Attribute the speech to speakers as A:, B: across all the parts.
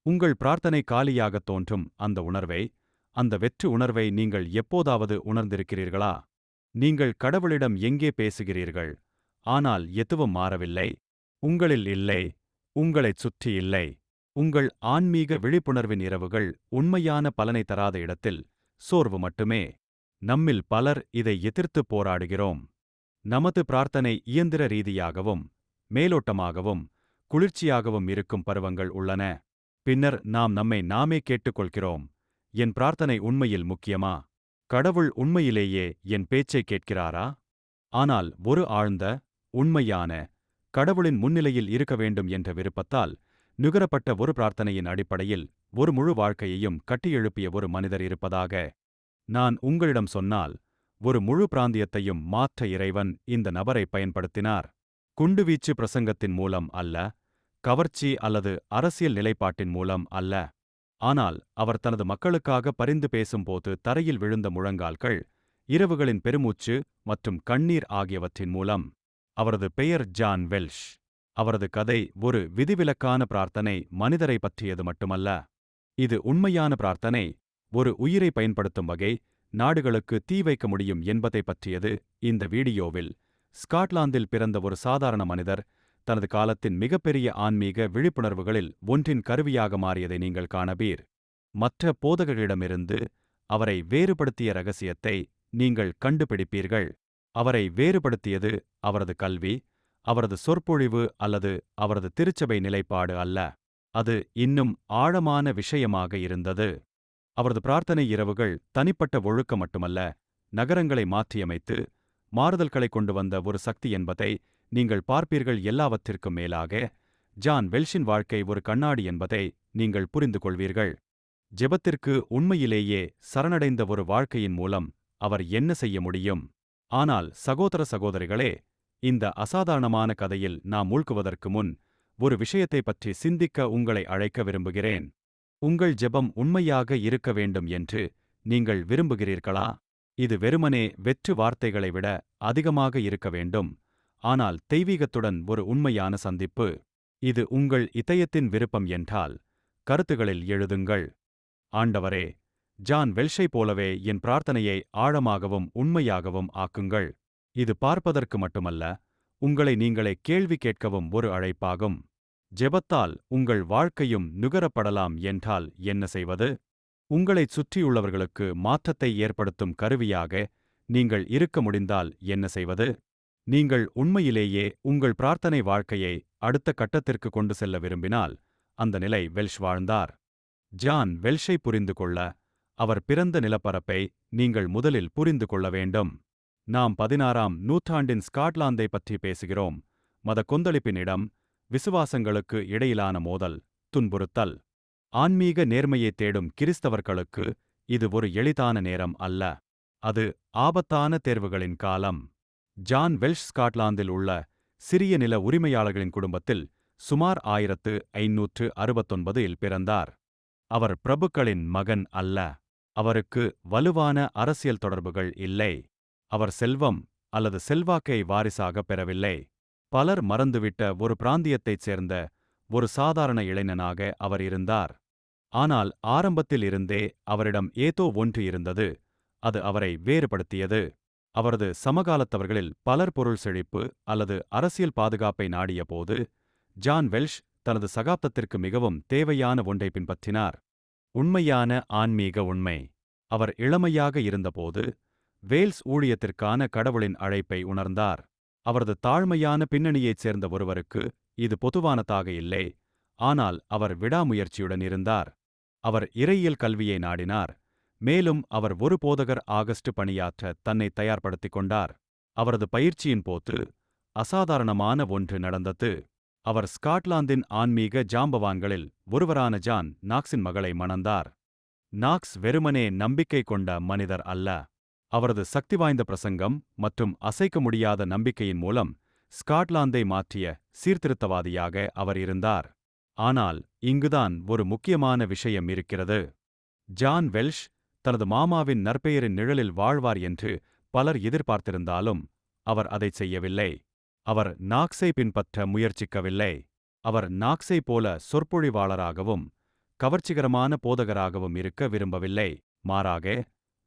A: உங்கள் பிரார்த்தனை காலியாகத் தோன்றும் அந்த உணர்வை, அந்த வெற்று உணர்வை நீங்கள் எப்போதாவது உணர்ந்திருக்கிறீர்களா? நீங்கள் கடவுளிடம் எங்கே பேசுகிறீர்கள், ஆனால் எதுவும் மாறவில்லை. உங்களில் இல்லை, உங்களைச் சுற்றி இல்லை. உங்கள் ஆன்மீக விழிப்புணர்வின் இரவுகள் உண்மையான பலனை தராத இடத்தில் சோர்வு மட்டுமே. நம்மில் பலர் இதை எதிர்த்துப் போராடுகிறோம். நமது பிரார்த்தனை இயந்திர ரீதியாகவும், மேலோட்டமாகவும், குளிர்ச்சியாகவும் இருக்கும் பருவங்கள் உள்ளன. பின்னர் நாம் நம்மை நாமே கேட்டுக்கொள்கிறோம், என் பிரார்த்தனை உண்மையில் முக்கியமா? கடவுள் உண்மையிலேயே என் பேச்சைக் கேட்கிறாரா? ஆனால் ஒரு ஆழ்ந்த, உண்மையான, கடவுளின் முன்னிலையில் இருக்க வேண்டும் என்ற விருப்பத்தால் நுகரப்பட்ட ஒரு பிரார்த்தனையின் அடிப்படையில் ஒரு முழு வாழ்க்கையையும் கட்டியெழுப்பிய ஒரு மனிதர் இருப்பதாக நான் உங்களிடம் சொன்னால், ஒரு முழு பிராந்தியத்தையும் மாற்ற இறைவன் இந்த நபரை பயன்படுத்தினார். குண்டுவீச்சு பிரசங்கத்தின் மூலம் அல்ல, கவர்ச்சி அல்லது அரசியல் நிலைப்பாட்டின் மூலம் அல்ல. ஆனால் அவர் தனது மக்களுக்காக பரிந்து பேசும்போது தரையில் விழுந்த முழங்கால்கள், இரவுகளின் பெருமூச்சு மற்றும் கண்ணீர் ஆகியவற்றின் மூலம். அவரது பெயர் ஜான் வெல்ஷ். அவரது கதை ஒரு விதிவிலக்கான பிரார்த்தனை மனிதரை பற்றியது மட்டுமல்ல. இது உண்மையான பிரார்த்தனை, ஒரு உயிரை பயன்படுத்தும் வகை, நாடுகளுக்கு தீ வைக்க முடியும் என்பதை பற்றியது. இந்த வீடியோவில் ஸ்காட்லாந்தில் பிறந்த ஒரு சாதாரண மனிதர் தனது காலத்தின் மிகப்பெரிய ஆன்மீக விழிப்புணர்வுகளில் ஒன்றின் கருவியாக மாறியதை நீங்கள் காணபீர். மற்ற போதகர்களிடமிருந்து அவரை வேறுபடுத்திய ரகசியத்தை நீங்கள் கண்டுபிடிப்பீர்கள். அவரை வேறுபடுத்தியது அவரது கல்வி, அவரது சொற்பொழிவு அல்லது அவரது திருச்சபை நிலைப்பாடு அல்ல. அது இன்னும் ஆழமான விஷயமாக இருந்தது. அவரது பிரார்த்தனை இரவுகள் தனிப்பட்ட ஒழுக்கம் மட்டுமல்ல, நகரங்களை மாற்றியமைத்து மாறுதல்களை கொண்டு வந்த ஒரு சக்தி என்பதை நீங்கள் பார்ப்பீர்கள். எல்லாவற்றிற்கும் மேலாக, ஜான் வெல்ஷின் வாழ்க்கை ஒரு கண்ணாடி என்பதை நீங்கள் புரிந்து கொள்வீர்கள். ஜெபத்திற்கு உண்மையிலேயே சரணடைந்த ஒரு வாழ்க்கையின் மூலம் அவர் என்ன செய்ய முடியும்? ஆனால் சகோதர சகோதரிகளே, இந்த அசாதாரணமான கதையில் நாம் மூழ்குவதற்கு முன் ஒரு விஷயத்தை பற்றி சிந்திக்க உங்களை அழைக்க விரும்புகிறேன். உங்கள் ஜெபம் உண்மையாக இருக்க வேண்டும் என்று நீங்கள் விரும்புகிறீர்களா? இது வெறுமனே வெற்று வார்த்தைகளை விட அதிகமாக இருக்க வேண்டும், ஆனால் தெய்வீகத்துடன் ஒரு உண்மையான சந்திப்பு. இது உங்கள் இதயத்தின் விருப்பம் என்றால் கருத்துகளில் எழுதுங்கள். ஆண்டவரே, ஜான் வெல்ஷை போலவே என் பிரார்த்தனையை ஆழமாகவும் உண்மையாகவும் ஆக்குங்கள். இது பார்ப்பதற்கு மட்டுமல்ல, உங்களை நீங்களே கேள்வி கேட்கவும் ஒரு அழைப்பாகும். ஜெபத்தால் உங்கள் வாழ்க்கையும் நுகரப்படலாம் என்றால் என்ன செய்வது? உங்களைச் சுற்றியுள்ளவர்களுக்கு மாற்றத்தை ஏற்படுத்தும் கருவியாக நீங்கள் இருக்க முடிந்தால் என்ன செய்வது? நீங்கள் உண்மையிலேயே உங்கள் பிரார்த்தனை வாழ்க்கையை அடுத்த கட்டத்திற்கு கொண்டு செல்ல விரும்பினால், அந்த நிலை வெல்ஷ் வாழ்ந்தார். ஜான் வெல்ஷை புரிந்து கொள்ள, அவர் பிறந்த நிலப்பரப்பை நீங்கள் முதலில் புரிந்து கொள்ள வேண்டும். நாம் 16ஆம் நூற்றாண்டின் ஸ்காட்லாந்தை பற்றி பேசுகிறோம். மத கொந்தளிப்பின் இடம், விசுவாசங்களுக்கு இடையிலான மோதல், துன்புறுத்தல். ஆன்மீக நேர்மையை தேடும் கிறிஸ்தவர்களுக்கு இது ஒரு எளிதான நேரம் அல்ல. அது ஆபத்தான தேர்வுகளின் காலம். ஜான் வெல்ஷ் ஸ்காட்லாந்தில் உள்ள சிறிய நில உரிமையாளர்களின் குடும்பத்தில் சுமார் 1569 இல் பிறந்தார். அவர் பிரபுக்களின் மகன் அல்ல. அவருக்கு வலுவான அரசியல் தொடர்புகள் இல்லை. அவர் செல்வம் அல்லது செல்வாக்கை வாரிசாகப் பெறவில்லை. பலர் மறந்துவிட்ட ஒரு பிராந்தியத்தைச் சேர்ந்த ஒரு சாதாரண இளைஞனாக அவர் இருந்தார். ஆனால் ஆரம்பத்தில் இருந்தே அவரிடம் ஏதோ ஒன்று இருந்தது. அது அவரை வேறுபடுத்தியது. அவரது சமகாலத்தவர்களில் பலர் பொருள் செழிப்பு அல்லது அரசியல் பாதுகாப்பை நாடிய போது, ஜான் வெல்ஷ் தனது சகாப்தத்திற்கு மிகவும் தேவையான ஒன்றை பின்பற்றினார். உண்மையான ஆன்மீக உண்மை. அவர் இளமையாக இருந்தபோது வேல்ஸ் ஊழியத்திற்கான கடவுளின் அழைப்பை உணர்ந்தார். அவரது தாழ்மையான பின்னணியைச் சேர்ந்த ஒருவருக்கு இது பொதுவானதாக இல்லை, ஆனால் அவர் விடாமுயற்சியுடன் இருந்தார். அவர் இறையியல் கல்வியை நாடினார், மேலும் அவர் ஒரு போதகர் ஆகஸ்ட் பணியாற்ற தன்னை தயார்படுத்திக் கொண்டார். அவரது பயிற்சியின் போது அசாதாரணமான ஒன்று நடந்தது. அவர் ஸ்காட்லாந்தின் ஆன்மீக ஜாம்பவான்களில் ஒருவரான ஜான் நாக்ஸின் மகளை மணந்தார். நாக்ஸ் வெறுமனே நம்பிக்கை கொண்ட மனிதர் அல்ல. அவரது சக்திவாய்ந்த பிரசங்கம் மற்றும் அசைக்க முடியாத நம்பிக்கையின் மூலம் ஸ்காட்லாந்தை மாற்றிய சீர்திருத்தவாதியாக அவர் இருந்தார். ஆனால் இங்குதான் ஒரு முக்கியமான விஷயம் இருக்கிறது. ஜான் வெல்ஷ் தனது மாமாவின் நற்பெயரின் நிழலில் வாழ்வார் என்று பலர் எதிர்பார்த்திருந்தாலும் அவர் அதைச் செய்யவில்லை. அவர் நாக்ஸை பின்பற்ற முயற்சிக்கவில்லை. அவர் நாக்ஸை போல சொற்பொழிவாளராகவும் கவர்ச்சிகரமான போதகராகவும் இருக்க விரும்பவில்லை. மாறாக,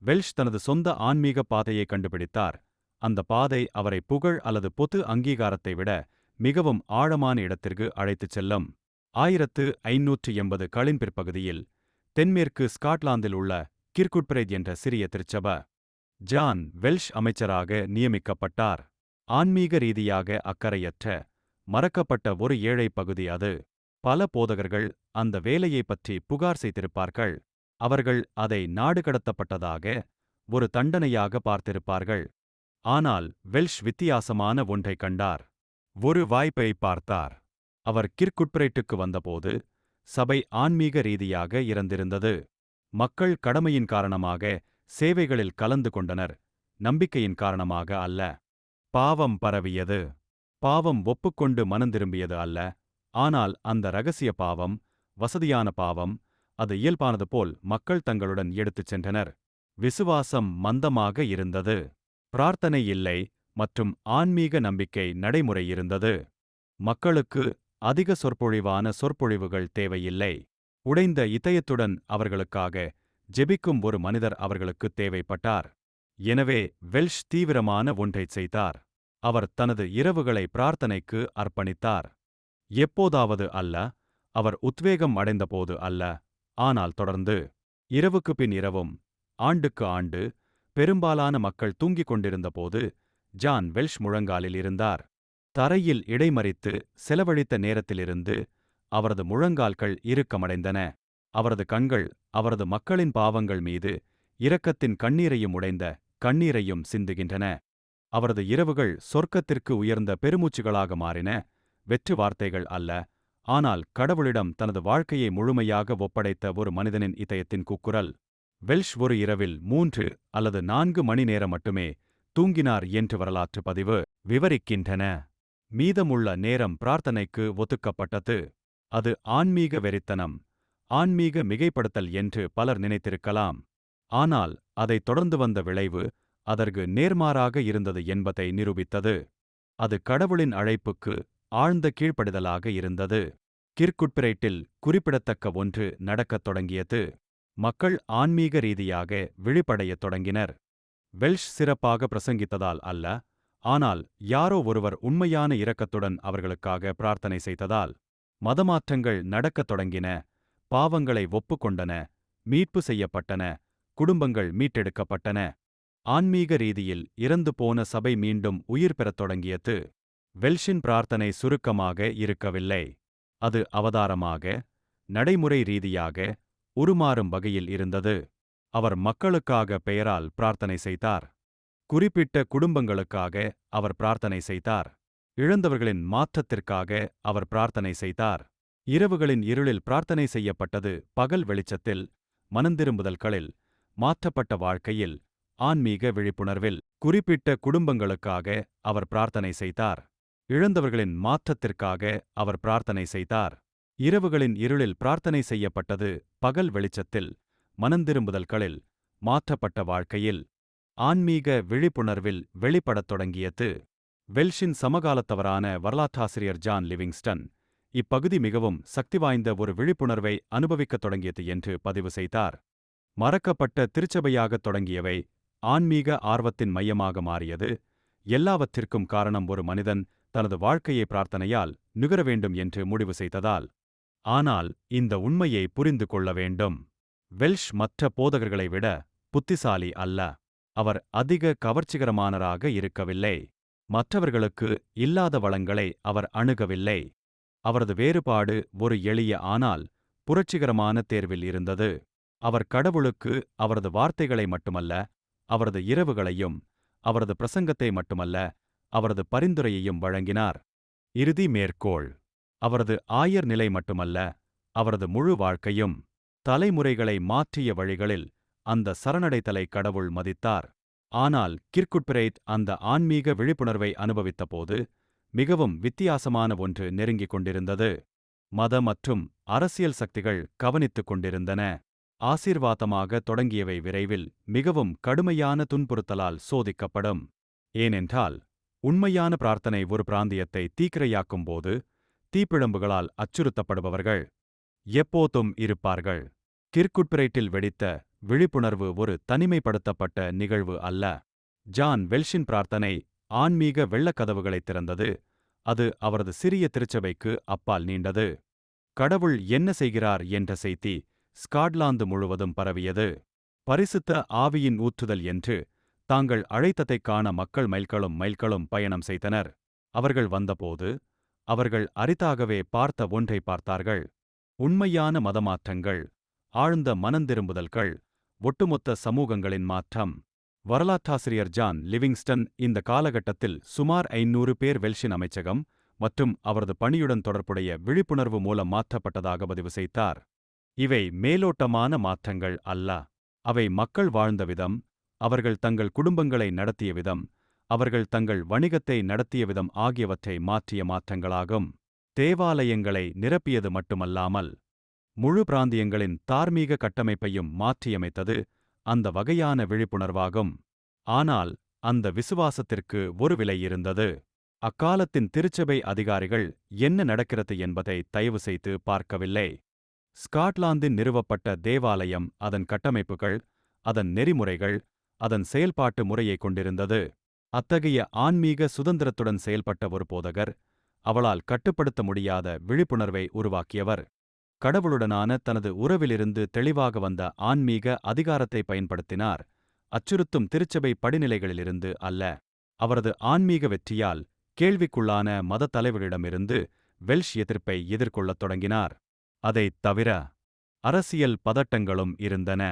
A: வெல்ஷ் தனது சொந்த ஆன்மீக பாதையை கண்டுபிடித்தார். அந்த பாதை அவரை புகழ் அல்லது பொது அங்கீகாரத்தை விட மிகவும் ஆழமான இடத்திற்கு அழைத்துச் செல்லும். 1580களின் பிற்பகுதியில் தென்மேற்கு ஸ்காட்லாந்தில் உள்ள கிர்குட்பிரைட் என்ற சிறிய திருச்சபை ஜான் வெல்ஷ் அமைச்சராக நியமிக்கப்பட்டார். ஆன்மீக ரீதியாக அக்கறையற்ற, மறக்கப்பட்ட ஒரு ஏழை பகுதி அது. பல போதகர்கள் அந்த வேலையைப் பற்றி புகார் செய்திருப்பார்கள். அவர்கள் அதை நாடு கடத்தப்பட்டதாக ஒரு தண்டனையாக பார்த்திருப்பார்கள். ஆனால் வெல்ஷ் வித்தியாசமான ஒன்றைக் கண்டார். ஒரு வாய்ப்பை பார்த்தார். அவர் கிர்குட்பிரைட்டுக்கு வந்தபோது சபை ஆன்மீக ரீதியாக இறந்திருந்தது. மக்கள் கடமையின் காரணமாக சேவைகளில் கலந்து கொண்டனர், நம்பிக்கையின் காரணமாக அல்ல. பாவம் பரவியது. பாவம் ஒப்புக்கொண்டு மனந்திரும்பியது அல்ல. ஆனால் அந்த இரகசிய பாவம், வசதியான பாவம், அது இயல்பானது போல் மக்கள் தங்களுடன் எடுத்துச் சென்றனர். விசுவாசம் மந்தமாக இருந்தது. பிரார்த்தனை இல்லை மற்றும் ஆன்மீக நம்பிக்கை நடைமுறை இருந்தது. மக்களுக்கு அதிக சொற்பொழிவான சொற்பொழிவுகள் தேவையில்லை. உடைந்த இதயத்துடன் அவர்களுக்காக ஜெபிக்கும் ஒரு மனிதர் அவர்களுக்கு தேவைப்பட்டார். எனவே வெல்ஷ் தீவிரமான ஒன்றைச் செய்தார். அவர் தனது இரவுகளை பிரார்த்தனைக்கு அர்ப்பணித்தார். எப்போதாவது அல்ல, அவர் உத்வேகம் அடைந்தபோது அல்ல, ஆனால் தொடர்ந்து. இரவுக்கு பின் இரவும், ஆண்டுக்கு ஆண்டு, பெரும்பாலான மக்கள் தூங்கிக் கொண்டிருந்தபோது ஜான் வெல்ஷ் முழங்காலில் இருந்தார். தரையில் இடைமறித்து செலவழித்த நேரத்திலிருந்து அவரது முழங்கால்கள் இறுக்கமடைந்தன. அவரது கண்கள் அவரது மக்களின் பாவங்கள் மீது இரக்கத்தின் கண்ணீரையும் உடைந்த கண்ணீரையும் சிந்துகின்றன. அவரது இரவுகள் சொர்க்கத்திற்கு உயர்ந்த பெருமூச்சுகளாக மாறின. வெற்று வார்த்தைகள் அல்ல, ஆனால் கடவுளிடம் தனது வாழ்க்கையை முழுமையாக ஒப்படைத்த ஒரு மனிதனின் இதயத்தின் கூக்குரல். வெல்ஷ் ஒரு இரவில் 3 அல்லது 4 மணி நேரம் மட்டுமே தூங்கினார் என்று வரலாற்று பதிவு விவரிக்கின்றன. மீதமுள்ள நேரம் பிரார்த்தனைக்கு ஒதுக்கப்பட்டது. அது ஆன்மீக வெறித்தனம், ஆன்மீக மிகைப்படுத்தல் என்று பலர் நினைத்திருக்கலாம். ஆனால் அதைத் தொடர்ந்து வந்த விளைவு அதற்கு நேர்மாறாக இருந்தது என்பதை நிரூபித்தது. அது கடவுளின் அழைப்புக்கு ஆழ்ந்த கீழ்ப்படிதலாக இருந்தது. கிர்குட்பிரைட்டில் குறிப்பிடத்தக்க ஒன்று நடக்கத் தொடங்கியது. மக்கள் ஆன்மீக ரீதியாக விழிப்படையத் தொடங்கினர். வெல்ஷ் சிறப்பாக பிரசங்கித்ததால் அல்ல, ஆனால் யாரோ ஒருவர் உண்மையான இரக்கத்துடன் அவர்களுக்காக பிரார்த்தனை செய்ததால். மதமாற்றங்கள் நடக்கத் தொடங்கின, பாவங்களை ஒப்புக்கொண்டன, மீட்பு செய்யப்பட்டன, குடும்பங்கள் மீட்டெடுக்கப்பட்டன. ஆன்மீக ரீதியில் இறந்து போன சபை மீண்டும் உயிர் பெறத் தொடங்கியது. வெல்ஷின் பிரார்த்தனை சுருக்கமாக இருக்கவில்லை. அது அவதாரமாக, நடைமுறை ரீதியாக உருமாறும் வகையில் இருந்தது. அவர் மக்களுக்காக பெயரால் பிரார்த்தனை செய்தார். குறிப்பிட்ட குடும்பங்களுக்காக அவர் பிரார்த்தனை செய்தார். இழந்தவர்களின் மாற்றத்திற்காக அவர் பிரார்த்தனை செய்தார். இரவுகளின் இருளில் பிரார்த்தனை செய்யப்பட்டது பகல் வெளிச்சத்தில், மனந்திரும்புதல்களில், மாற்றப்பட்ட வாழ்க்கையில், ஆன்மீக விழிப்புணர்வில். குறிப்பிட்ட குடும்பங்களுக்காக அவர் பிரார்த்தனை செய்தார். இழந்தவர்களின் மாற்றத்திற்காக அவர் பிரார்த்தனை செய்தார். இரவுகளின் இருளில் பிரார்த்தனை செய்யப்பட்டது பகல் வெளிச்சத்தில், மனந்திரும்புதல்களில், மாற்றப்பட்ட வாழ்க்கையில், ஆன்மீக விழிப்புணர்வில் வெளிப்படத் தொடங்கியது. வெல்ஷின் சமகாலத்தவரான வரலாற்றாசிரியர் ஜான் லிவிங்ஸ்டன் இப்பகுதி மிகவும் சக்திவாய்ந்த ஒரு விழிப்புணர்வை அனுபவிக்கத் தொடங்கியது என்று பதிவு செய்தார். மறக்கப்பட்ட திருச்சபையாகத் தொடங்கியவை ஆன்மீக ஆர்வத்தின் மையமாக மாறியது. எல்லாவற்றிற்கும் காரணம் ஒரு மனிதன் தனது வாழ்க்கையை பிரார்த்தனையால் நுகர வேண்டும் என்று முடிவு செய்ததால். ஆனால் இந்த உண்மையை புரிந்து கொள்ள வேண்டும். வெல்ஷ் மற்ற போதகர்களை விட புத்திசாலி அல்ல. அவர் அதிக கவர்ச்சிகரமானராக இருக்கவில்லை. மற்றவர்களுக்கு இல்லாத வளங்களை அவர் அணுகவில்லை. அவரது வேறுபாடு ஒரு எளிய ஆனால் புரட்சிகரமான தேர்வில் இருந்தது. அவர் கடவுளுக்கு அவரது வார்த்தைகளை மட்டுமல்ல, அவரது இரவுகளையும், அவரது பிரசங்கத்தை மட்டுமல்ல, அவரது பரிந்துரையையும் வழங்கினார். இறுதி மேற்கோள்: அவரது ஆயர் நிலை மட்டுமல்ல, அவரது முழு வாழ்க்கையும். தலைமுறைகளை மாற்றிய வழிகளில் அந்த சரணடைதலை கடவுள் மதித்தார். ஆனால் கிர்குட்பிரைட் அந்த ஆன்மீக விழிப்புணர்வை அனுபவித்தபோது மிகவும் வித்தியாசமான ஒன்று நெருங்கிக் கொண்டிருந்தது. மத மற்றும் அரசியல் சக்திகள் கவனித்துக் கொண்டிருந்தன. ஆசீர்வாதமாக தொடங்கியவை விரைவில் மிகவும் கடுமையான துன்புறுத்தலால் சோதிக்கப்படும். ஏனென்றால் உண்மையான பிரார்த்தனை ஒரு பிராந்தியத்தை தீக்கிரையாக்கும்போது தீப்பிழம்புகளால் அச்சுறுத்தப்படுபவர்கள் எப்போதும் இருப்பார்கள். கிர்குட்பிரைட்டில் வெடித்த விழிப்புணர்வு ஒரு தனிமைப்படுத்தப்பட்ட நிகழ்வு அல்ல. ஜான் வெல்ஷின் பிரார்த்தனை ஆன்மீக வெள்ளக்கதவுகளைத் திறந்தது. அது அவரது சிறிய திருச்சபைக்கு அப்பால் நீண்டது. கடவுள் என்ன செய்கிறார் என்ற செய்தி ஸ்காட்லாந்து முழுவதும் பரவியது. பரிசுத்த ஆவியின் ஊற்றுதல் என்று தாங்கள் அழைத்ததைக் காண மக்கள் மைல்களும் பயணம் செய்தனர். அவர்கள் வந்தபோது அவர்கள் அரிதாகவே பார்த்த ஒன்றை பார்த்தார்கள். உண்மையான மதமாற்றங்கள், ஆழ்ந்த மனந்திரும்புதல்கள், ஒட்டுமொத்த சமூகங்களின் மாற்றம். வரலாற்றாசிரியர் ஜான் லிவிங்ஸ்டன் இந்த காலகட்டத்தில் சுமார் 500 பேர் வெல்ஷின் அமைச்சகம் மற்றும் அவரது பணியுடன் தொடர்புடைய விழிப்புணர்வு மூலம் மாற்றப்பட்டதாக பதிவு செய்தார். இவை மேலோட்டமான மாற்றங்கள் அல்ல. அவை மக்கள் வாழ்ந்த விதம், அவர்கள் தங்கள் குடும்பங்களை நடத்திய விதம், அவர்கள் தங்கள் வணிகத்தை நடத்திய விதம் ஆகியவற்றை மாற்றிய மாற்றங்களாகும். தேவாலயங்களை நிரப்பியது மட்டுமல்லாமல் முழு பிராந்தியங்களின் தார்மீக கட்டமைப்பையும் மாற்றியமைத்தது அந்த வகையான விழிப்புணர்வாகும். ஆனால் அந்த விசுவாசத்திற்கு ஒரு விலை இருந்தது. அக்காலத்தின் திருச்சபை அதிகாரிகள் என்ன நடக்கிறது என்பதை தயவு செய்து பார்க்கவில்லை. ஸ்காட்லாந்தின் நிறுவப்பட்ட தேவாலயம் அதன் கட்டமைப்புகள், அதன் நெறிமுறைகள், அதன் செயல்பாட்டு முறையை கொண்டிருந்தது. அத்தகைய ஆன்மீக சுதந்திரத்துடன் செயல்பட்ட ஒரு போதகர், அவளால் கட்டுப்படுத்த முடியாத விழிப்புணர்வை உருவாக்கியவர். கடவுளுடனான தனது உறவிலிருந்து தெளிவாக வந்த ஆன்மீக அதிகாரத்தை பயன்படுத்தினார், அச்சுறுத்தும் திருச்சபை படிநிலைகளிலிருந்து அல்ல. அவரது ஆன்மீக வெற்றியால் கேள்விக்குள்ளான மதத் தலைவரிடமிருந்து வெல்ஷ் எதிர்ப்பை எதிர்கொள்ளத் தொடங்கினார். அதைத் தவிர அரசியல் பதட்டங்களும் இருந்தன.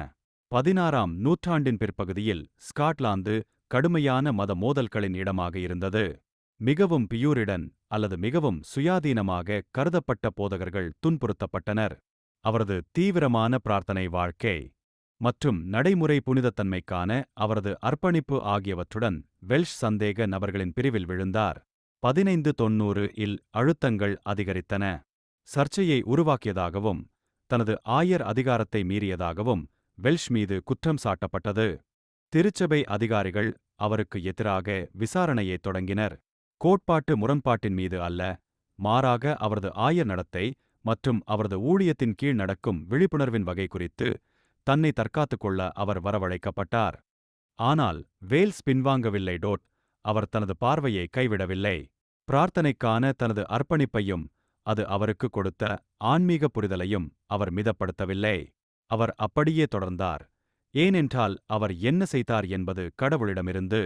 A: 16ஆம் நூற்றாண்டின் பிற்பகுதியில் ஸ்காட்லாந்து கடுமையான மத மோதல்களின் இடமாக இருந்தது. மிகவும் பியூரிடன் அல்லது மிகவும் சுயாதீனமாக கருதப்பட்ட போதகர்கள் துன்புறுத்தப்பட்டனர். அவரது தீவிரமான பிரார்த்தனை வாழ்க்கை மற்றும் நடைமுறை புனிதத்தன்மைக்கான அவரது அர்ப்பணிப்பு ஆகியவற்றுடன் வெல்ஷ் சந்தேக நபர்களின் பிரிவில் விழுந்தார். 1590 இல் அழுத்தங்கள் அதிகரித்தன. சர்ச்சையை உருவாக்கியதாகவும் தனது ஆயர் அதிகாரத்தை மீறியதாகவும் வெல்ஷ் மீது குற்றம் சாட்டப்பட்டது. திருச்சபை அதிகாரிகள் அவருக்கு எதிராக விசாரணையை தொடங்கினர். கோட்பாட்டு முரண்பாட்டின் மீது அல்ல, மாறாக அவரது ஆயர் நடத்தை மற்றும் அவரது ஊழியத்தின் கீழ் நடக்கும் விழிப்புணர்வின் வகை குறித்து தன்னை தற்காத்துக் கொள்ள அவர் வரவழைக்கப்பட்டார். ஆனால் வேல்ஸ் பின்வாங்கவில்லை. அவர் தனது பார்வையை கைவிடவில்லை. பிரார்த்தனைக்கான தனது அர்ப்பணிப்பையும் அது அவருக்கு கொடுத்த ஆன்மீக புரிதலையும் அவர் மிதப்படுத்தவில்லை. அவர் அப்படியே தொடர்ந்தார். ஏனென்றால் அவர் என்ன செய்தார் என்பது கடவுளிடமிருந்து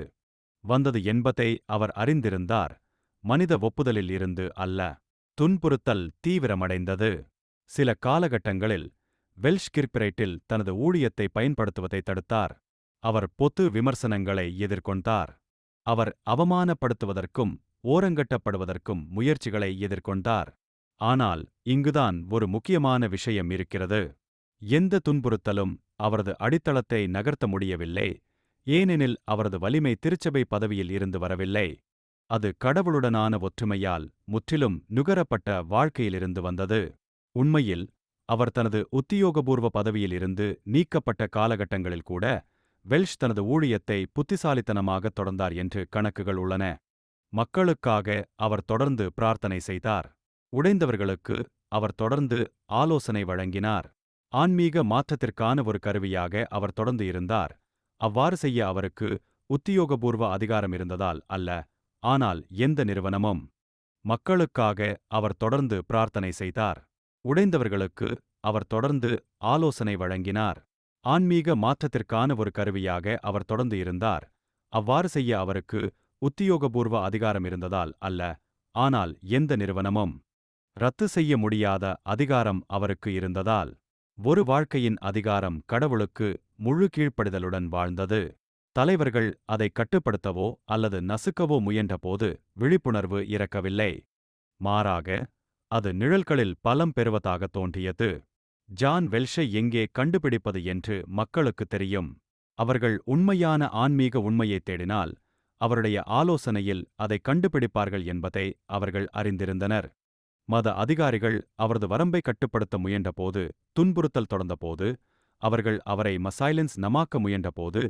A: வந்தது என்பதை அவர் அறிந்திருந்தார், மனித ஒப்புதலில் இருந்து அல்ல. துன்புறுத்தல் தீவிரமடைந்தது. சில காலகட்டங்களில் வெல்ஷ் கிர்பிரைட்டில் தனது ஊழியத்தை பயன்படுத்துவதை தடுத்தார். அவர் பொது விமர்சனங்களை எதிர்கொண்டார். அவர் அவமானப்படுத்துவதற்கும் ஓரங்கட்டப்படுவதற்கும் முயற்சிகளை எதிர்கொண்டார். ஆனால் இங்குதான் ஒரு முக்கியமான விஷயம் இருக்கிறது. எந்த துன்புறுத்தலும் அவரது அடித்தளத்தை நகர்த்த முடியவில்லை, ஏனெனில் அவரது வலிமை திருச்சபை பதவியில் இருந்து வரவில்லை. அது கடவுளுடனான ஒற்றுமையால் முற்றிலும் நுகரப்பட்ட வாழ்க்கையிலிருந்து வந்தது. உண்மையில் அவர் தனது உத்தியோகபூர்வ பதவியில் இருந்து நீக்கப்பட்ட காலகட்டங்களில் கூட வெல்ஷ் தனது ஊழியத்தை புத்திசாலித்தனமாக தொடர்ந்தார் என்று கணக்குகள் உள்ளன. மக்களுக்காக அவர் தொடர்ந்து பிரார்த்தனை செய்தார். உடைந்தவர்களுக்கு அவர் தொடர்ந்து ஆலோசனை வழங்கினார். ஆன்மீக மாற்றத்திற்கான ஒரு கருவியாக அவர் தொடர்ந்து இருந்தார். அவ்வாறு செய்ய அவருக்கு உத்தியோகபூர்வ அதிகாரம் இருந்ததால் அல்ல, ஆனால் எந்த நிறுவனமும். மக்களுக்காக அவர் தொடர்ந்து பிரார்த்தனை செய்தார். உடைந்தவர்களுக்கு அவர் தொடர்ந்து ஆலோசனை வழங்கினார். ஆன்மீக மாற்றத்திற்கான ஒரு கருவியாக அவர் தொடர்ந்து இருந்தார். அவ்வாறு செய்ய அவருக்கு உத்தியோகபூர்வ அதிகாரம் இருந்ததால் அல்ல, ஆனால் எந்த நிறுவனமும். ரத்து செய்ய முடியாத அதிகாரம் அவருக்கு இருந்ததால். ஒரு வாழ்க்கையின் அதிகாரம் கடவுளுக்கு முழு கீழ்ப்படிதலுடன் வாழ்ந்தது. தலைவர்கள் அதை கட்டுப்படுத்தவோ அல்லது நசுக்கவோ முயன்றபோது விழிப்புணர்வு இறக்கவில்லை. மாறாக அது நிழல்களில் பலம் பெறுவதாக தோன்றியது. ஜான் வெல்ஷை எங்கே கண்டுபிடிப்பது என்று மக்களுக்கு தெரியும். அவர்கள் உண்மையான ஆன்மீக உண்மையைத் தேடினால் அவருடைய ஆலோசனையில் அதை கண்டுபிடிப்பார்கள் என்பதை அவர்கள் அறிந்திருந்தனர். மத அதிகாரிகள் அவரது வரம்பை கட்டுப்படுத்த முயன்றபோது, துன்புறுத்தல் தொடர்ந்தபோது, அவர்கள் அவரை மசைலன்ஸ் நமாக்க முயன்றபோது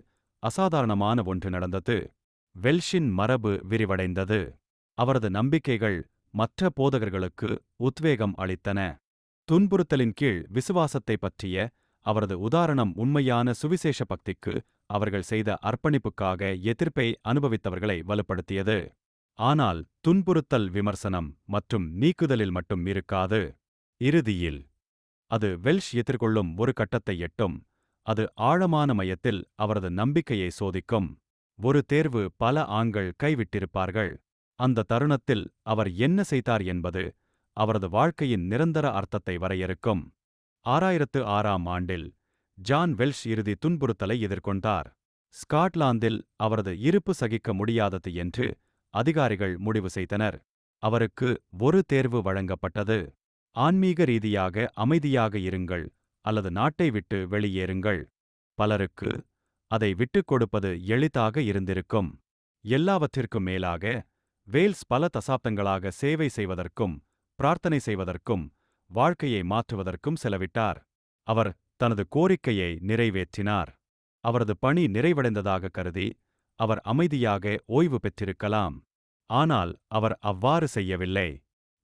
A: அசாதாரணமான ஒன்று நடந்தது. வெல்ஷின் மரபு விரிவடைந்தது. அவரது நம்பிக்கைகள் மற்ற போதகர்களுக்கு உத்வேகம் அளித்தன. துன்புறுத்தலின் கீழ் விசுவாசத்தைப் பற்றிய அவரது உதாரணம் உண்மையான சுவிசேஷ பக்திக்கு அவர்கள் செய்த அர்ப்பணிப்புக்காக எதிர்ப்பை அனுபவித்தவர்களை வலுப்படுத்தியது. ஆனால் துன்புறுத்தல் விமர்சனம் மற்றும் நீக்குதலில் மட்டும் இருக்காது. இறுதியில் அது வெல்ஷ் எதிர்கொள்ளும் ஒரு கட்டத்தை எட்டும். அது ஆழமான மையத்தில் அவரது நம்பிக்கையை சோதிக்கும். ஒரு தேர்வு பல ஆண்கள் கைவிட்டிருப்பார்கள். அந்த தருணத்தில் அவர் என்ன செய்தார் என்பது அவரது வாழ்க்கையின் நிரந்தர அர்த்தத்தை வரையறுக்கும். 6006ஆம் ஆண்டில் ஜான் வெல்ஷ் இறுதி துன்புறுத்தலை எதிர்கொண்டார். ஸ்காட்லாந்தில் அவரது இருப்பு சகிக்க முடியாதது என்று அதிகாரிகள் முடிவு செய்தனர். அவருக்கு ஒரு தேர்வு வழங்கப்பட்டது. ஆன்மீக ரீதியாக அமைதியாக இருங்கள் அல்லது நாட்டை விட்டு வெளியேறுங்கள். பலருக்கு அதை விட்டுக் கொடுப்பது எளிதாக இருந்திருக்கும். எல்லாவற்றிற்கும் மேலாக வேல்ஸ் பல தசாப்தங்களாக சேவை செய்வதற்கும் பிரார்த்தனை செய்வதற்கும் வாழ்க்கையை மாற்றுவதற்கும் செலவிட்டார். அவர் தனது கோரிக்கையை நிறைவேற்றினார். அவரது பணி நிறைவடைந்ததாக கருதி அவர் அமைதியாக ஓய்வு பெற்றிருக்கலாம். ஆனால் அவர் அவ்வாறு செய்யவில்லை.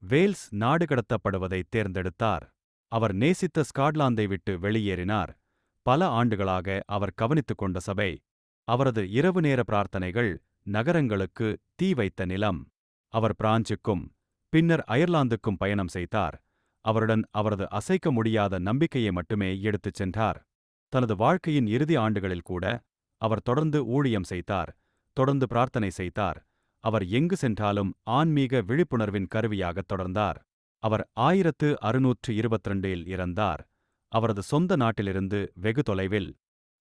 A: வேல்ஸ் நாடு கடத்தப்படுவதை தேர்ந்தெடுத்தார். அவர் நேசித்த ஸ்காட்லாந்தை விட்டு வெளியேறினார். பல ஆண்டுகளாக அவர் கவனித்துக் கொண்ட சபை. அவரது இரவு நேர பிரார்த்தனைகள் நகரங்களுக்கு தீ வைத்த நிலம். அவர் பிரான்சுக்கும் பின்னர் அயர்லாந்துக்கும் பயணம் செய்தார். அவருடன் அவரது அசைக்க முடியாத நம்பிக்கையை மட்டுமே எடுத்துச் சென்றார். தனது வாழ்க்கையின் இறுதி ஆண்டுகளில் கூட அவர் தொடர்ந்து ஊழியம் செய்தார், தொடர்ந்து பிரார்த்தனை செய்தார். அவர் எங்கு சென்றாலும் ஆன்மீக விழிப்புணர்வின் கருவியாகத் தொடர்ந்தார். அவர் 1622இல் இறந்தார், அவரது சொந்த நாட்டிலிருந்து வெகு தொலைவில்.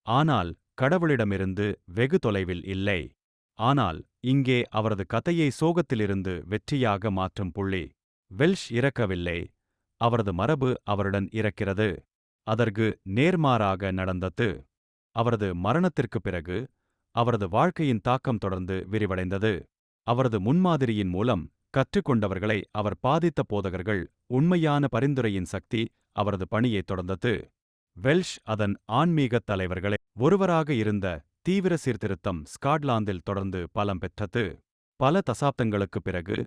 A: ஆனால் கடவுளிடமிருந்து வெகு தொலைவில் இல்லை. ஆனால் இங்கே அவரது கதையை சோகத்திலிருந்து வெற்றியாக மாற்றும் புள்ளி. வெல்ஷ் இறக்கவில்லை, அவரது மரபு அவருடன் இறக்கிறது. அதற்கு நேர்மாறாக நடந்தது. அவரது மரணத்திற்குப் பிறகு அவரது வாழ்க்கையின் தாக்கம் தொடர்ந்து விரிவடைந்தது. அவரது முன்மாதிரியின் மூலம் கற்றுக்கொண்டவர்களை அவர் பாதித்த போதகர்கள் உண்மையான பரிந்துரையின் சக்தி அவரது பணியைத் தொடர்ந்தது. வெல்ஷ் அதன் ஆன்மீகத் தலைவர்களை ஒருவராக இருந்த தீவிர சீர்திருத்தம் ஸ்காட்லாந்தில் தொடர்ந்து பலம் பெற்றது. பல தசாப்தங்களுக்குப் பிறகு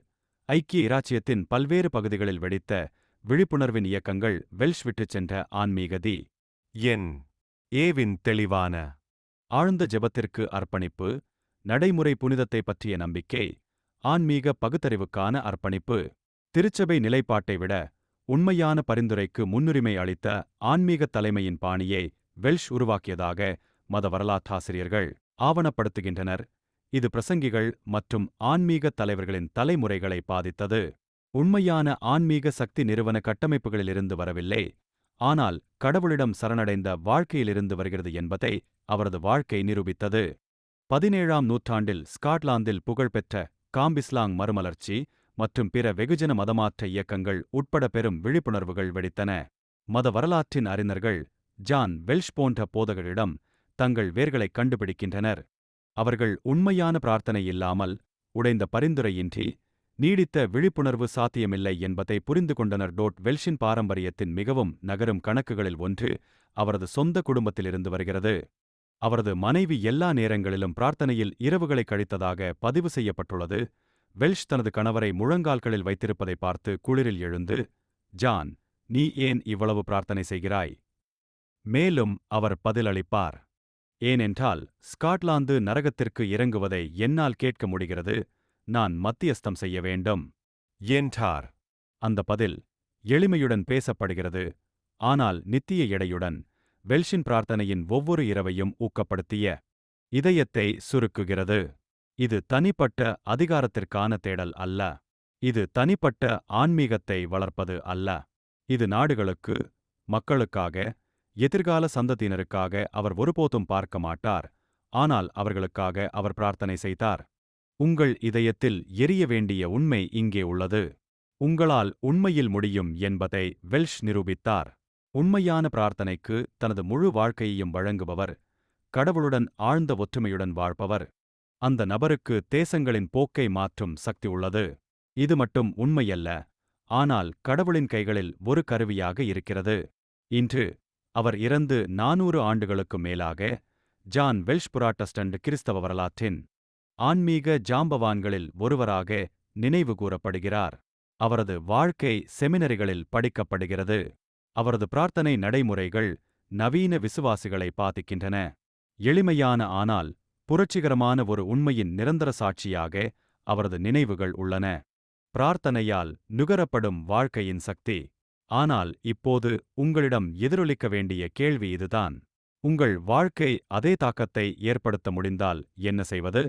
A: ஐக்கிய இராச்சியத்தின் பல்வேறு பகுதிகளில் வெடித்த விழிப்புணர்வின் இயக்கங்கள் வெல்ஷ் விட்டுச் சென்ற ஆன்மீகதி என் ஏவின் தெளிவான ஆழ்ந்த ஜெபத்திற்கு அர்ப்பணிப்பு, நடைமுறை புனிதத்தை பற்றிய நம்பிக்கை, ஆன்மீக பகுத்தறிவுக்கான அர்ப்பணிப்பு. திருச்சபை நிலைப்பாட்டை விட உண்மையான பரிந்துரைக்கு முன்னுரிமை அளித்த ஆன்மீகத் தலைமையின் பாணியை வெல்ஷ் உருவாக்கியதாக மத வரலாற்றாசிரியர்கள் ஆவணப்படுத்துகின்றனர். இது பிரசங்கிகள் மற்றும் ஆன்மீகத் தலைவர்களின் தலைமுறைகளை பாதித்தது. உண்மையான ஆன்மீக சக்தி நிறுவன கட்டமைப்புகளிலிருந்து வரவில்லை, ஆனால் கடவுளிடம் சரணடைந்த வாழ்க்கையிலிருந்து வருகிறது என்பதை அவரது வாழ்க்கை நிரூபித்தது. 17ஆம் நூற்றாண்டில் ஸ்காட்லாந்தில் புகழ்பெற்ற காம்பிஸ்லாங் மறுமலர்ச்சி மற்றும் பிற வெகுஜன மதமாற்ற இயக்கங்கள் உட்பட பெரும் விழிப்புணர்வுகள் வெடித்தன. மத வரலாற்றின் அறிஞர்கள் ஜான் வெல்ஷ் போன்ற போதகரிடம் தங்கள் வேர்களைக் கண்டுபிடிக்கின்றனர். அவர்கள் உண்மையான பிரார்த்தனை இல்லாமல், உடைந்த பரிந்துரையின்றி நீடித்த விழிப்புணர்வு சாத்தியமில்லை என்பதை புரிந்து கொண்டனர். வெல்ஷின் பாரம்பரியத்தின் மிகவும் நகரும் கணக்குகளில் ஒன்று அவரது சொந்த குடும்பத்திலிருந்து வருகிறது. அவரது மனைவி எல்லா நேரங்களிலும் பிரார்த்தனையில் இரவுகளை கழித்ததாக பதிவு செய்யப்பட்டுள்ளது. வெல்ஷ் தனது கணவரை முழங்கால்களில் வைத்திருப்பதை பார்த்து குளிரில் எழுந்து, ஜான், நீ ஏன் இவ்வளவு பிரார்த்தனை செய்கிறாய்? மேலும் அவர் பதிலளிப்பார், ஏனென்றால் ஸ்காட்லாந்து நரகத்திற்கு இறங்குவதை என்னால் கேட்க முடிகிறது, நான் மத்தியஸ்தம் செய்ய வேண்டும் என்றார். அந்த பதில் எளிமையுடன் பேசப்படுகிறது, ஆனால் நித்திய எடையுடன். வெல்ஷின் பிரார்த்தனையின் ஒவ்வொரு இரவையும் ஊக்கப்படுத்திய இதயத்தை சுருக்குகிறது. இது தனிப்பட்ட அதிகாரத்திற்கான தேடல் அல்ல. இது தனிப்பட்ட ஆன்மீகத்தை வளர்ப்பது அல்ல. இது நாடுகளுக்கு, மக்களுக்காக, எதிர்கால சந்ததியினருக்காக அவர் ஒருபோதும் பார்க்க மாட்டார், ஆனால் அவர்களுக்காக அவர் பிரார்த்தனை செய்தார். உங்கள் இதயத்தில் எரிய வேண்டிய உண்மை இங்கே உள்ளது. உங்களால் உண்மையில் முடியும் என்பதை வெல்ஷ் நிரூபித்தார். உண்மையான பிரார்த்தனைக்கு தனது முழு வாழ்க்கையையும் வழங்குபவர், கடவுளுடன் ஆழ்ந்த ஒற்றுமையுடன் வாழ்பவர். அந்த நபருக்கு தேசங்களின் போக்கை மாற்றும் சக்தி உள்ளது. இது மட்டும் உண்மையல்ல, ஆனால் கடவுளின் கைகளில் ஒரு கருவியாக இருக்கிறது. இன்று அவர் இறந்து 400 ஆண்டுகளுக்கு மேலாக ஜான் வெல்ஷ் புராட்டஸ்டன்ட் கிறிஸ்தவ வரலாற்றின் ஆன்மீக ஜாம்பவான்களில் ஒருவராக நினைவு கூறப்படுகிறார். அவரது வாழ்க்கை செமினரிகளில் படிக்கப்படுகிறது. அவரது பிரார்த்தனை நடைமுறைகள் நவீன விசுவாசிகளை பாதிக்கின்றன. எளிமையான ஆனால் புரட்சிகரமான ஒரு உண்மையின் நிரந்தர சாட்சியாக அவரது நினைவுகள் உள்ளன. பிரார்த்தனையால் நுகரப்படும் வாழ்க்கையின் சக்தி. ஆனால் இப்போது உங்களிடம் எதிரொலிக்க வேண்டிய கேள்வி இதுதான். உங்கள் வாழ்க்கை அதே தாக்கத்தை ஏற்படுத்த முடிந்தால் என்ன செய்வது?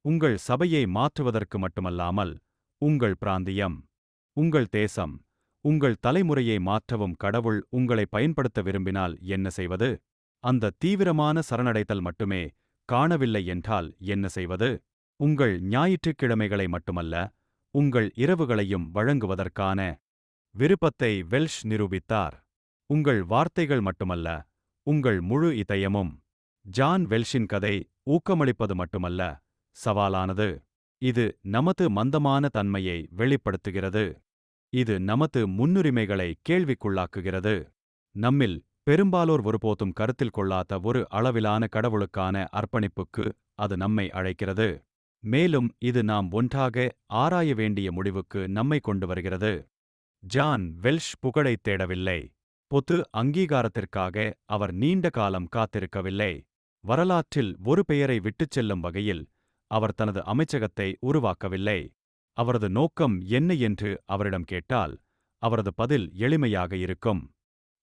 A: உங்கள் சபையை மாற்றுவதற்கு மட்டுமல்லாமல், உங்கள் பிராந்தியம், உங்கள் தேசம், உங்கள் தலைமுறையை மாற்றவும் கடவுள் உங்களை பயன்படுத்த விரும்பினால் என்ன செய்வது? அந்த தீவிரமான சரணடைதல் மட்டுமே காணவில்லை என்றால் என்ன செய்வது? உங்கள் ஞாயிற்றுக்கிழமைகளை மட்டுமல்ல, உங்கள் இரவுகளையும் வழங்குவதற்கான விருப்பத்தை வெல்ஷ் நிரூபித்தார். உங்கள் வார்த்தைகள் மட்டுமல்ல, உங்கள் முழு இதயமும். ஜான் வெல்ஷின் கதை ஊக்கமளிப்பது மட்டுமல்ல, சவாலானது. இது நமது மந்தமான தன்மையை வெளிப்படுத்துகிறது. இது நமது முன்னுரிமைகளை கேள்விக்குள்ளாக்குகிறது. நம்மில் பெரும்பாலோர் ஒருபோதும் கருத்தில் கொள்ளாத ஒரு அளவிலான கடவுளுக்கான அர்ப்பணிப்புக்கு அது நம்மை அழைக்கிறது. மேலும் இது நாம் ஒன்றாக ஆராய வேண்டிய முடிவுக்கு நம்மை கொண்டு வருகிறது. ஜான் வெல்ஷ் புகழைத் தேடவில்லை. பொது அங்கீகாரத்திற்காக அவர் நீண்ட காலம் காத்திருக்கவில்லை. வரலாற்றில் ஒரு பெயரை விட்டுச் செல்லும் வகையில் அவர் தனது அமைச்சகத்தை உருவாக்கவில்லை. அவரது நோக்கம் என்ன என்று அவரிடம் கேட்டால், அவரது பதில் எளிமையாக இருக்கும்.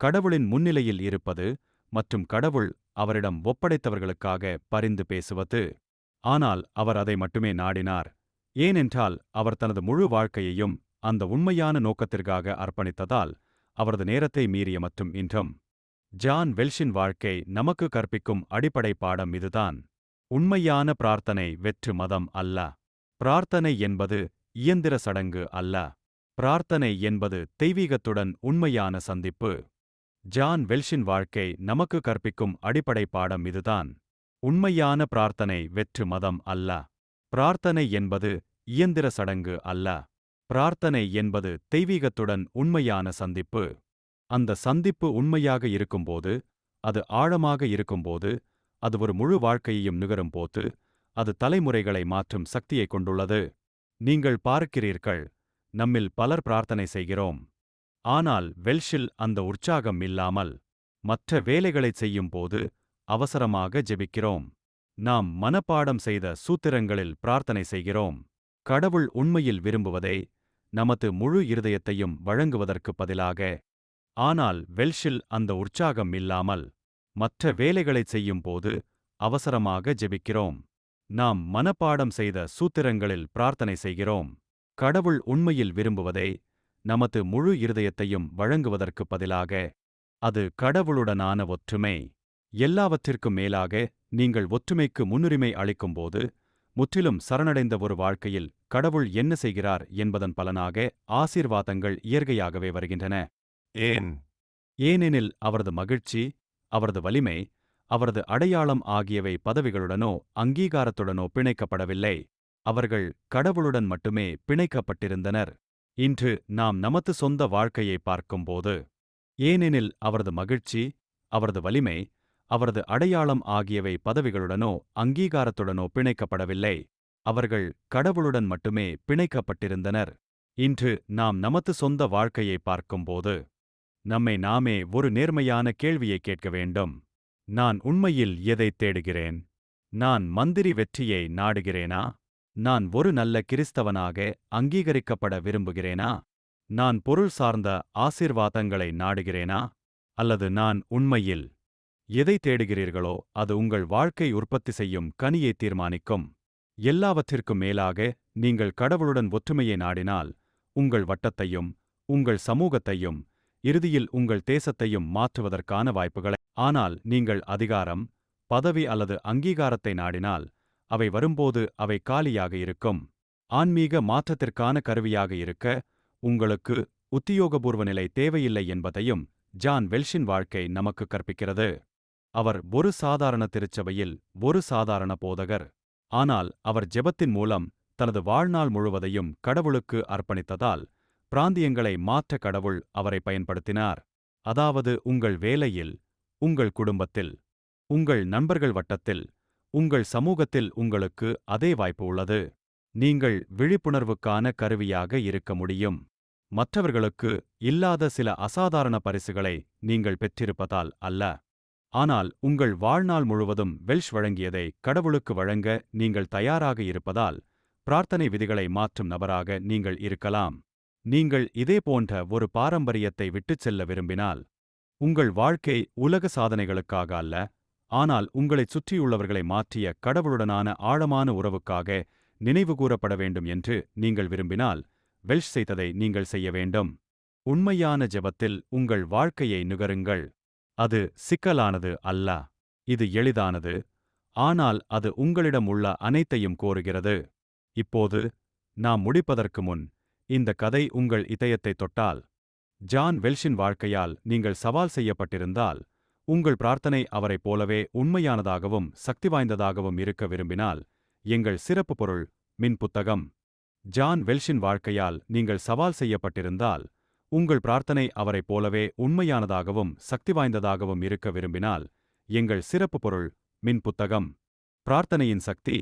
A: கடவுளின் முன்னிலையில் இருப்பது மற்றும் கடவுள் அவரிடம் ஒப்படைத்தவர்களுக்காக பரிந்து பேசுவது. ஆனால் அவர் அதை மட்டுமே நாடினார். ஏனென்றால் அவர் தனது முழு வாழ்க்கையையும் அந்த உண்மையான நோக்கத்திற்காக அர்ப்பணித்ததால் அவரது நேரத்தை மீறிய மற்றும் இன்றும். ஜான் வெல்ஷின் வாழ்க்கை நமக்கு கற்பிக்கும் அடிப்படை பாடம் இதுதான். உண்மையான பிரார்த்தனை வெற்று மதம் அல்ல. பிரார்த்தனை என்பது இயந்திர சடங்கு அல்ல. பிரார்த்தனை என்பது தெய்வீகத்துடன் உண்மையான சந்திப்பு. ஜான் வெல்ஷின் வாழ்க்கை நமக்கு கற்பிக்கும் அடிப்படை பாடம் இதுதான். உண்மையான பிரார்த்தனை வெற்று மதம் அல்ல. பிரார்த்தனை என்பது இயந்திர சடங்கு அல்ல. பிரார்த்தனை என்பது தெய்வீகத்துடன் உண்மையான சந்திப்பு. அந்த சந்திப்பு உண்மையாக இருக்கும்போது, அது ஆழமாக இருக்கும்போது, அது ஒரு முழு வாழ்க்கையையும் நுகரும்போது, அது தலைமுறைகளை மாற்றும் சக்தியைக் கொண்டுள்ளது. நீங்கள் பார்க்கிறீர்கள், நம்மில் பலர் பிரார்த்தனை செய்கிறோம். ஆனால் வெல்ஷில் அந்த உற்சாகம் இல்லாமல், மற்ற வேலைகளைச் செய்யும்போது அவசரமாக ஜெபிக்கிறோம். நாம் மனப்பாடம் செய்த சூத்திரங்களில் பிரார்த்தனை செய்கிறோம். கடவுள் உண்மையில் விரும்புவதை நமது முழு இருதயத்தையும் வழங்குவதற்கு பதிலாக. ஆனால் வெல்ஷில் அந்த உற்சாகம் இல்லாமல், மற்ற வேலைகளைச் செய்யும்போது அவசரமாக ஜெபிக்கிறோம். நாம் மனப்பாடம் செய்த சூத்திரங்களில் பிரார்த்தனை செய்கிறோம். கடவுள் உண்மையில் விரும்புவதை நமது முழு இருதயத்தையும் வழங்குவதற்கு பதிலாக. அது கடவுளுடனான ஒற்றுமை. எல்லாவற்றிற்கும் மேலாக, நீங்கள் ஒற்றுமைக்கு முன்னுரிமை அளிக்கும்போது, முற்றிலும் சரணடைந்த ஒரு வாழ்க்கையில் கடவுள் என்ன செய்கிறார் என்பதன் பலனாக ஆசீர்வாதங்கள் இயற்கையாகவே வருகின்றன.
B: ஏன்?
A: ஏனெனில் அவரது மகிழ்ச்சி, அவரது வலிமை, அவரது அடையாளம் ஆகியவை பதவிகளுடனோ அங்கீகாரத்துடனோ பிணைக்கப்படவில்லை. அவர்கள் கடவுளுடன் மட்டுமே பிணைக்கப்பட்டிருந்தனர். இன்று நாம் நமது சொந்த வாழ்க்கையை பார்க்கும்போது, ஏனெனில் அவரது மகிழ்ச்சி, அவரது வலிமை, அவரது அடையாளம் ஆகியவை பதவிகளுடனோ அங்கீகாரத்துடனோ பிணைக்கப்படவில்லை. அவர்கள் கடவுளுடன் மட்டுமே பிணைக்கப்பட்டிருந்தனர். இன்று நாம் நமது சொந்த வாழ்க்கையை பார்க்கும்போது, நம்மை நாமே ஒரு நேர்மையான கேள்வியை கேட்க வேண்டும். நான் உண்மையில் எதைத் தேடுகிறேன்? நான் மந்திரி வெற்றியை நாடுகிறேனா? நான் ஒரு நல்ல கிறிஸ்தவனாக அங்கீகரிக்கப்பட விரும்புகிறேனா? நான் பொருள் சார்ந்த ஆசீர்வாதங்களை நாடுகிறேனா? அல்லது நான் உண்மையில் எதை தேடுகிறீர்களோ அது உங்கள் வாழ்க்கை உற்பத்தி செய்யும் கனியை தீர்மானிக்கும். எல்லாவற்றிற்கும் மேலாக, நீங்கள் கடவுளுடன் ஒற்றுமையை நாடினால், உங்கள் வட்டத்தையும், உங்கள் சமூகத்தையும், இறுதியில் உங்கள் தேசத்தையும் மாற்றுவதற்கான வாய்ப்புகளை. ஆனால் நீங்கள் அதிகாரம், பதவி அல்லது அங்கீகாரத்தை நாடினால், அவை வரும்போது அவை காலியாக இருக்கும். ஆன்மீக மாற்றத்திற்கான கருவியாக இருக்க உங்களுக்கு உத்தியோகபூர்வ நிலை தேவையில்லை என்பதையும் ஜான் வெல்ஷின் வாழ்க்கை நமக்கு கற்பிக்கிறது. அவர் ஒரு சாதாரண திருச்சபையில் ஒரு சாதாரண போதகர். ஆனால் அவர் ஜெபத்தின் மூலம் தனது வாழ்நாள் முழுவதையும் கடவுளுக்கு அர்ப்பணித்ததால் பிராந்தியங்களை மாற்ற கடவுள் அவரை பயன்படுத்தினார். அதாவது உங்கள் வேலையில், உங்கள் குடும்பத்தில், உங்கள் நண்பர்கள் வட்டத்தில், உங்கள் சமூகத்தில் உங்களுக்கு அதே வாய்ப்பு உள்ளது. நீங்கள் விழிப்புணர்வுக்கான கருவியாக இருக்க முடியும். மற்றவர்களுக்கு இல்லாத சில அசாதாரண பரிசுகளை நீங்கள் பெற்றிருப்பதால் அல்ல. ஆனால் உங்கள் வாழ்நாள் முழுவதும் வெல்ஷ் வழங்கியதை கடவுளுக்கு வழங்க நீங்கள் தயாராக இருப்பதால், பிரார்த்தனை விதிகளை மாற்றும் நபராக நீங்கள் இருக்கலாம். நீங்கள் இதேபோன்ற ஒரு பாரம்பரியத்தை விட்டுச் செல்ல விரும்பினால், உங்கள் வாழ்க்கை உலக சாதனைகளுக்காக அல்ல, ஆனால் உங்களைச் சுற்றியுள்ளவர்களை மாற்றிய கடவுளுடனான ஆழமான உறவுக்காக நினைவுகூரப்பட வேண்டும் என்று நீங்கள் விரும்பினால், வெல்ஷ் செய்ததை நீங்கள் செய்ய வேண்டும். உண்மையான ஜெபத்தில் உங்கள் வாழ்க்கையை நுகருங்கள். அது சிக்கலானது அல்ல. இது எளிதானது. ஆனால் அது உங்களிடம் உள்ள அனைத்தையும் கோருகிறது. இப்போது, நாம் முடிப்பதற்கு முன், இந்த கதை உங்கள் இதயத்தை தொட்டால், ஜான் வெல்ஷின் வாழ்க்கையால் நீங்கள் சவால் செய்யப்பட்டிருந்தால், உங்கள் பிரார்த்தனை அவரைப் போலவே உண்மையானதாகவும் சக்திவாய்ந்ததாகவும் இருக்க விரும்பினால், எங்கள் சிறப்பு பொருள் மின் புத்தகம். ஜான் வெல்ஷின் வாழ்க்கையால் நீங்கள் சவால் செய்யப்பட்டிருந்தால், உங்கள் பிரார்த்தனை அவரைப் போலவே உண்மையானதாகவும் சக்திவாய்ந்ததாகவும் இருக்க விரும்பினால், எங்கள் சிறப்பு பொருள் மின் புத்தகம். பிரார்த்தனையின் சக்தி.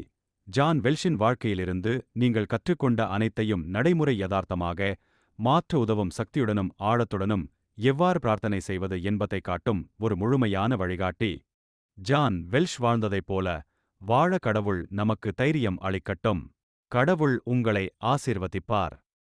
A: ஜான் வெல்ஷின் வாழ்க்கையிலிருந்து நீங்கள் கற்றுக்கொண்ட அனைத்தையும் நடைமுறை யதார்த்தமாக மாற்ற உதவும் சக்தியுடனும் ஆழத்துடனும் எவ்வாறு பிரார்த்தனை செய்வது என்பதை காட்டும் ஒரு முழுமையான வழிகாட்டி. ஜான் வெல்ஷ் வாழ்ந்ததைப் போல வாழ கடவுள் நமக்கு தைரியம் அளிக்கட்டும். கடவுள் உங்களை ஆசீர்வதிப்பார்.